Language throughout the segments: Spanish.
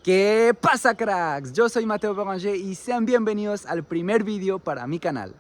¿Qué pasa, cracks? Yo soy Mateo Beranger y sean bienvenidos al primer vídeo para mi canal.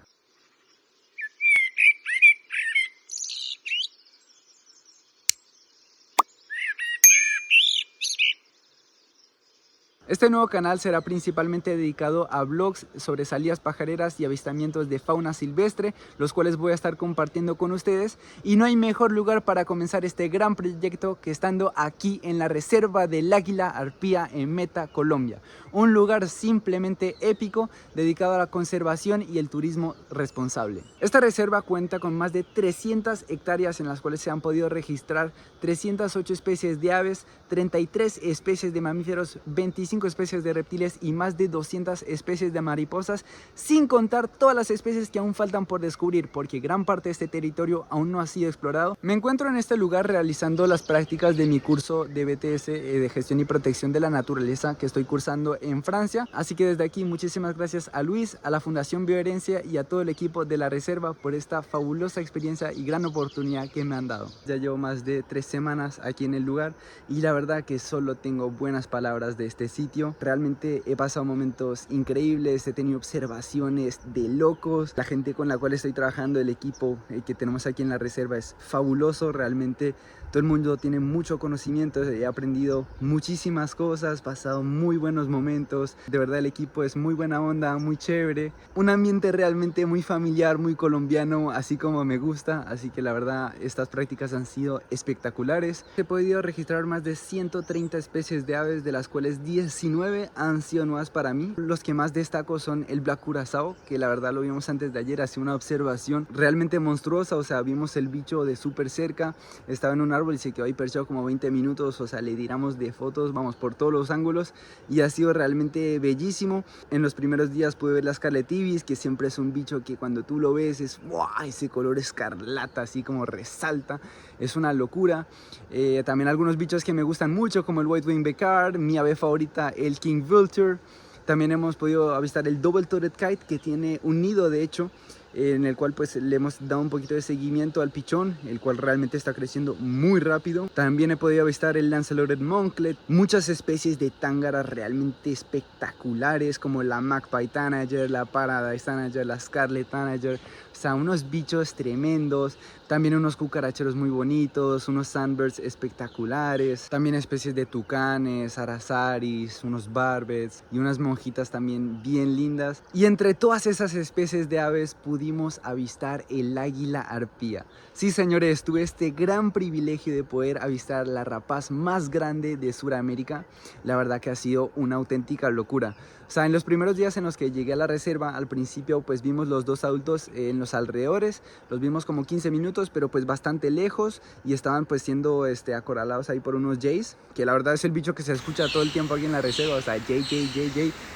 Este nuevo canal será principalmente dedicado a vlogs sobre salidas pajareras y avistamientos de fauna silvestre, los cuales voy a estar compartiendo con ustedes. Y no hay mejor lugar para comenzar este gran proyecto que estando aquí en la Reserva del Águila Arpía en Meta, Colombia. Un lugar simplemente épico dedicado a la conservación y el turismo responsable. Esta reserva cuenta con más de 300 hectáreas en las cuales se han podido registrar 308 especies de aves, 33 especies de mamíferos, 25 especies de reptiles y más de 200 especies de mariposas, sin contar todas las especies que aún faltan por descubrir, porque gran parte de este territorio aún no ha sido explorado. Me encuentro en este lugar realizando las prácticas de mi curso de BTS de Gestión y Protección de la Naturaleza que estoy cursando en Francia, así que desde aquí muchísimas gracias a Luis, a la Fundación Bioherencia y a todo el equipo de la reserva por esta fabulosa experiencia y gran oportunidad que me han dado. Ya llevo más de 3 semanas aquí en el lugar y la verdad que solo tengo buenas palabras de este sitio. Realmente he pasado momentos increíbles, he tenido observaciones de locos. La gente con la cual estoy trabajando, el equipo que tenemos aquí en la reserva es fabuloso. Realmente todo el mundo tiene mucho conocimiento, he aprendido muchísimas cosas, pasado muy buenos momentos. De verdad el equipo es muy buena onda, muy chévere. Un ambiente realmente muy familiar, muy colombiano, así como me gusta. Así que la verdad estas prácticas han sido espectaculares. He podido registrar más de 130 especies de aves, de las cuales 19 han sido nuevas para mí. Los que más destaco son el Black Curazao, que la verdad lo vimos antes de ayer, hace una observación realmente monstruosa. O sea, vimos el bicho de súper cerca, estaba en un árbol y se quedó ahí perchado como 20 minutos, o sea, le tiramos de fotos, vamos por todos los ángulos y ha sido realmente bellísimo. En los primeros días pude ver la Scarlet Ibis, que siempre es un bicho que cuando tú lo ves es ¡wow! Ese color escarlata así como resalta, es una locura. También algunos bichos que me gustan mucho como el White Winged Becard, mi ave favorita el King Vulture. También hemos podido avistar el Double-Throated Kite, que tiene un nido de hecho, en el cual pues le hemos dado un poquito de seguimiento al pichón, el cual realmente está creciendo muy rápido. También he podido avistar el Lanceolate Monklet, muchas especies de tángaras realmente espectaculares como la Magpie Tanager, la Paradise Tanager, la Scarlet Tanager, o sea, unos bichos tremendos. También unos cucaracheros muy bonitos, unos sandbirds espectaculares, también especies de tucanes, arazaris, unos barbets y unas monjitas también bien lindas. Y entre todas esas especies de aves pudimos avistar el águila arpía. Sí, señores, tuve este gran privilegio de poder avistar la rapaz más grande de Sudamérica. La verdad que ha sido una auténtica locura. O sea, en los primeros días en los que llegué a la reserva, al principio pues vimos los dos adultos en los alrededores, los vimos como 15 minutos, pero pues bastante lejos y estaban pues siendo acorralados ahí por unos jays, que la verdad es el bicho que se escucha todo el tiempo aquí en la reserva. O sea, jay,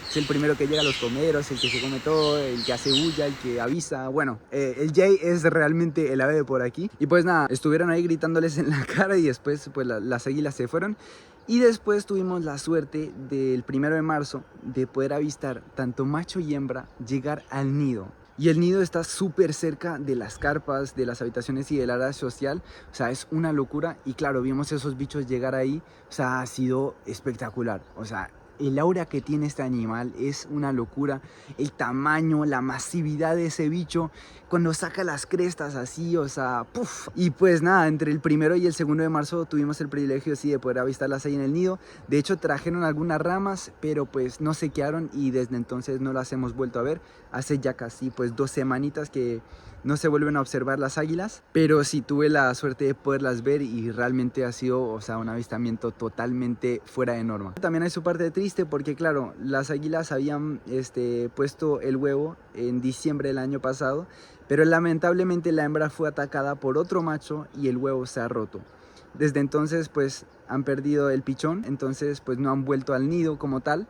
es el primero que llega a los comeros, el que se come todo, el que hace bulla, el que avisa. Bueno, el jay es realmente el ave de por aquí. Y pues nada, estuvieron ahí gritándoles en la cara y después pues las águilas se fueron. Y después tuvimos la suerte del 1 de marzo de poder avistar tanto macho y hembra llegar al nido. Y el nido está súper cerca de las carpas, de las habitaciones y del área social. O sea, es una locura. Y claro, vimos esos bichos llegar ahí. O sea, ha sido espectacular. O sea, el aura que tiene este animal es una locura. El tamaño, la masividad de ese bicho, cuando saca las crestas así, o sea, ¡puf! Y pues nada, entre el 1 y el 2 de marzo tuvimos el privilegio sí de poder avistarlas ahí en el nido. De hecho trajeron algunas ramas, pero pues no se quedaron y desde entonces no las hemos vuelto a ver. Hace ya casi pues 2 semanitas que no se vuelven a observar las águilas, pero sí tuve la suerte de poderlas ver y realmente ha sido, o sea, un avistamiento totalmente fuera de norma. También hay su parte triste porque claro, las águilas habían puesto el huevo en diciembre del año pasado, pero lamentablemente la hembra fue atacada por otro macho y el huevo se ha roto. Desde entonces pues han perdido el pichón, entonces pues no han vuelto al nido como tal.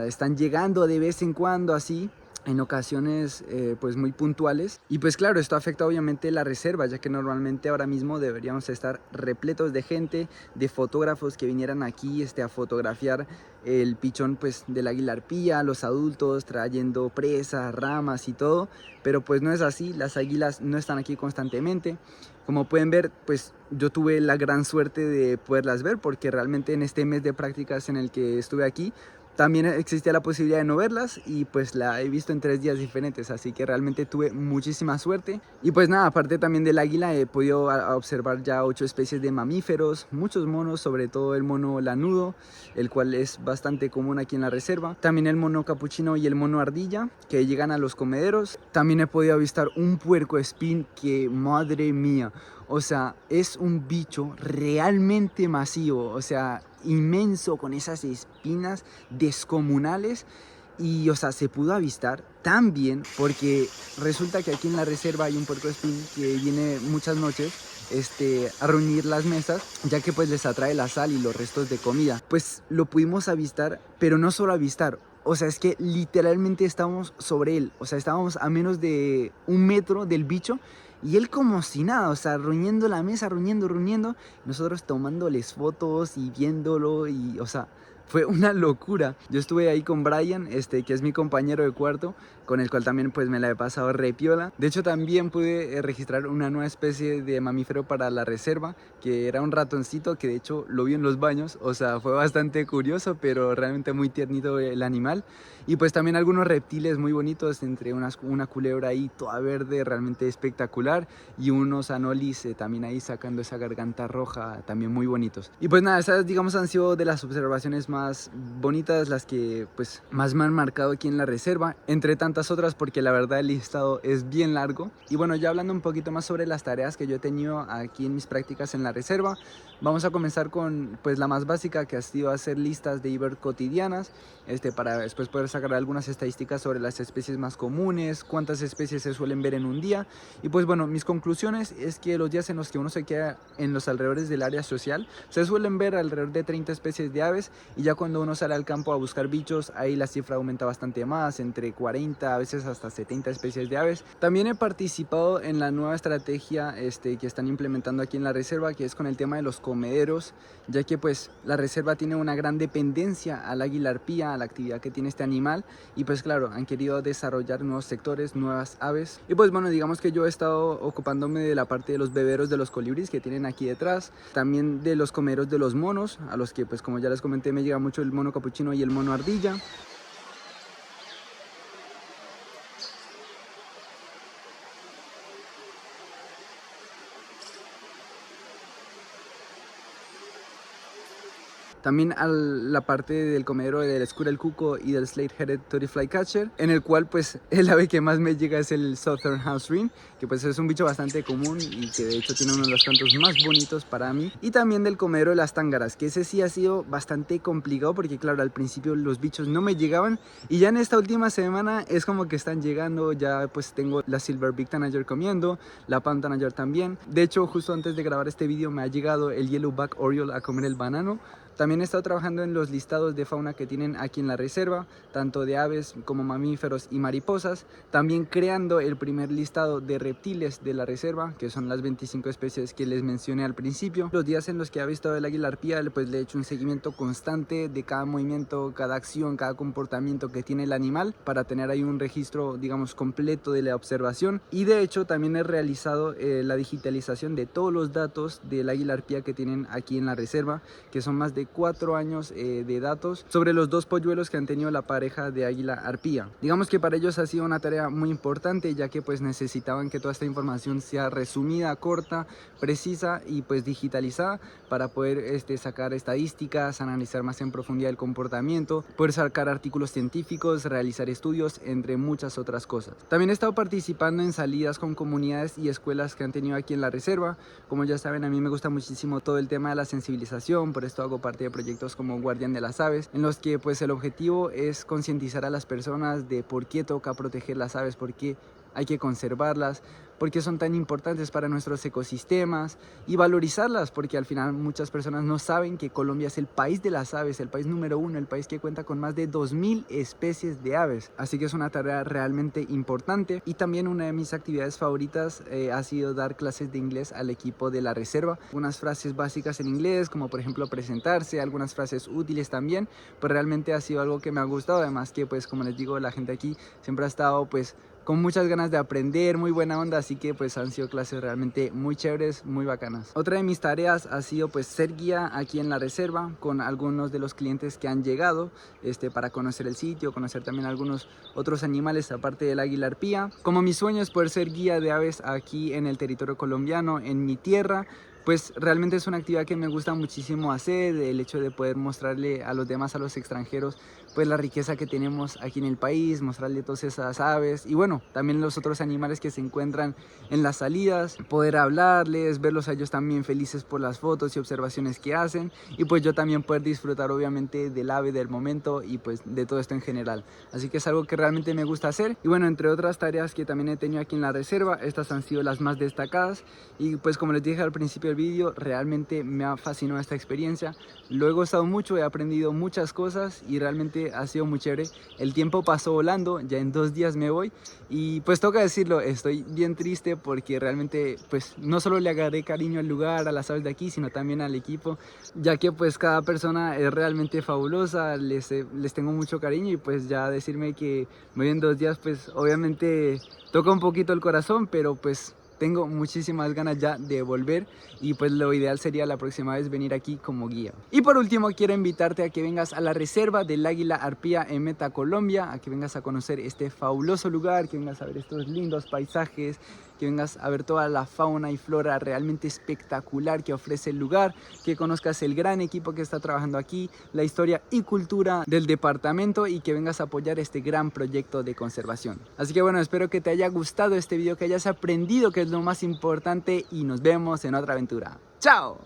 Están llegando de vez en cuando así, en ocasiones pues muy puntuales, y pues claro, esto afecta obviamente la reserva, ya que normalmente ahora mismo deberíamos estar repletos de gente, de fotógrafos que vinieran aquí a fotografiar el pichón pues del águila arpía, los adultos trayendo presas, ramas y todo, pero pues no es así, las águilas no están aquí constantemente. Como pueden ver, pues yo tuve la gran suerte de poderlas ver, porque realmente en este mes de prácticas en el que estuve aquí también existía la posibilidad de no verlas, y pues la he visto en 3 días diferentes, así que realmente tuve muchísima suerte. Y pues nada, aparte también del águila he podido observar ya 8 especies de mamíferos, muchos monos, sobre todo el mono lanudo, el cual es bastante común aquí en la reserva. También el mono capuchino y el mono ardilla, que llegan a los comederos. También he podido avistar un puercoespín que, madre mía, o sea, es un bicho realmente masivo, o sea, inmenso, con esas espinas descomunales. Y, o sea, se pudo avistar tan bien, porque resulta que aquí en la reserva hay un puercoespín que viene muchas noches a reunir las mesas, ya que pues les atrae la sal y los restos de comida. Pues lo pudimos avistar, pero no solo avistar, o sea, es que literalmente estábamos sobre él, o sea, estábamos a menos de 1 metro del bicho, y él como si nada, o sea, ruñendo la mesa, ruñendo, nosotros tomándoles fotos y viéndolo, y, o sea, fue una locura. Yo estuve ahí con Brian, que es mi compañero de cuarto, con el cual también pues me la he pasado re piola. De hecho también pude registrar una nueva especie de mamífero para la reserva, que era un ratoncito, que de hecho lo vi en los baños, o sea, fue bastante curioso, pero realmente muy tiernito el animal. Y pues también algunos reptiles muy bonitos, entre una culebra ahí toda verde, realmente espectacular, y unos anolis también ahí sacando esa garganta roja, también muy bonitos. Y pues nada, esas digamos han sido de las observaciones más bonitas, las que pues más me han marcado aquí en la reserva, entre tantas otras, porque la verdad el listado es bien largo. Y bueno, ya hablando un poquito más sobre las tareas que yo he tenido aquí en mis prácticas en la reserva, vamos a comenzar con pues la más básica, que ha sido hacer listas de eBird cotidianas, para después poder sacar algunas estadísticas sobre las especies más comunes, cuántas especies se suelen ver en un día. Y pues bueno, mis conclusiones es que los días en los que uno se queda en los alrededores del área social, se suelen ver alrededor de 30 especies de aves, y ya cuando uno sale al campo a buscar bichos, ahí la cifra aumenta bastante más, entre 40, a veces hasta 70 especies de aves. También he participado en la nueva estrategia que están implementando aquí en la reserva, que es con el tema de los comederos, ya que pues la reserva tiene una gran dependencia al águila arpía, a la actividad que tiene este animal, y pues claro, han querido desarrollar nuevos sectores, nuevas aves. Y pues bueno, digamos que yo he estado ocupándome de la parte de los beberos de los colibríes que tienen aquí detrás, también de los comederos de los monos, a los que pues como ya les comenté me llega mucho el mono capuchino y el mono ardilla. También a la parte del comedero del Squirrel Cuco y del Slate-Headed Tooty Flycatcher, en el cual pues el ave que más me llega es el Southern House Wren, que pues es un bicho bastante común y que de hecho tiene uno de los cantos más bonitos para mí. Y también del comedero de las tángaras, que ese sí ha sido bastante complicado, porque claro, al principio los bichos no me llegaban, y ya en esta última semana es como que están llegando. Ya pues tengo la Silver Beak Tanager comiendo, la Palm Tanager también. De hecho, justo antes de grabar este vídeo me ha llegado el Yellowback Oriole a comer el banano. También he estado trabajando en los listados de fauna que tienen aquí en la reserva, tanto de aves como mamíferos y mariposas. También creando el primer listado de reptiles de la reserva, que son las 25 especies que les mencioné al principio. Los días en los que he visto el águila arpía, pues le he hecho un seguimiento constante de cada movimiento, cada acción, cada comportamiento que tiene el animal, para tener ahí un registro, digamos, completo de la observación. Y de hecho también he realizado la digitalización de todos los datos del águila arpía que tienen aquí en la reserva, que son más de 4 años de datos sobre los 2 polluelos que han tenido la pareja de águila arpía. Digamos que para ellos ha sido una tarea muy importante, ya que pues necesitaban que toda esta información sea resumida, corta, precisa y pues digitalizada, para poder sacar estadísticas, analizar más en profundidad el comportamiento, poder sacar artículos científicos, realizar estudios, entre muchas otras cosas. También he estado participando en salidas con comunidades y escuelas que han tenido aquí en la reserva. Como ya saben, a mí me gusta muchísimo todo el tema de la sensibilización, por esto hago parte de proyectos como Guardián de las Aves, en los que pues el objetivo es concientizar a las personas de por qué toca proteger las aves, por qué hay que conservarlas, porque son tan importantes para nuestros ecosistemas, y valorizarlas, porque al final muchas personas no saben que Colombia es el país de las aves, el país número 1, el país que cuenta con más de 2000 especies de aves. Así que es una tarea realmente importante. Y también una de mis actividades favoritas ha sido dar clases de inglés al equipo de la reserva. Unas frases básicas en inglés, como por ejemplo presentarse, algunas frases útiles también, pues realmente ha sido algo que me ha gustado. Además que, pues como les digo, la gente aquí siempre ha estado pues con muchas ganas de aprender, muy buena onda, así que pues han sido clases realmente muy chéveres, muy bacanas. Otra de mis tareas ha sido pues ser guía aquí en la reserva con algunos de los clientes que han llegado para conocer el sitio, conocer también algunos otros animales aparte del águila arpía. Como mi sueño es poder ser guía de aves aquí en el territorio colombiano, en mi tierra, pues realmente es una actividad que me gusta muchísimo hacer, el hecho de poder mostrarle a los demás, a los extranjeros, pues la riqueza que tenemos aquí en el país, mostrarle todas esas aves y bueno, también los otros animales que se encuentran en las salidas, poder hablarles, verlos a ellos también felices por las fotos y observaciones que hacen, y pues yo también poder disfrutar obviamente del ave, del momento y pues de todo esto en general. Así que es algo que realmente me gusta hacer. Y bueno, entre otras tareas que también he tenido aquí en la reserva, estas han sido las más destacadas, y pues como les dije al principio del vídeo, realmente me ha fascinado esta experiencia, lo he gozado mucho, he aprendido muchas cosas y realmente ha sido muy chévere. El tiempo pasó volando, ya en 2 días me voy y pues toca decirlo, estoy bien triste porque realmente pues no solo le agarré cariño al lugar, a las aves de aquí, sino también al equipo, ya que pues cada persona es realmente fabulosa, les tengo mucho cariño, y pues ya decirme que me voy en 2 días pues obviamente toca un poquito el corazón, pero pues tengo muchísimas ganas ya de volver, y pues lo ideal sería la próxima vez venir aquí como guía. Y por último quiero invitarte a que vengas a la reserva del águila arpía en Meta, Colombia, a que vengas a conocer este fabuloso lugar, que vengas a ver estos lindos paisajes, que vengas a ver toda la fauna y flora realmente espectacular que ofrece el lugar, que conozcas el gran equipo que está trabajando aquí, la historia y cultura del departamento, y que vengas a apoyar este gran proyecto de conservación. Así que bueno, espero que te haya gustado este video, que hayas aprendido, que es lo más importante, y nos vemos en otra aventura. ¡Chao!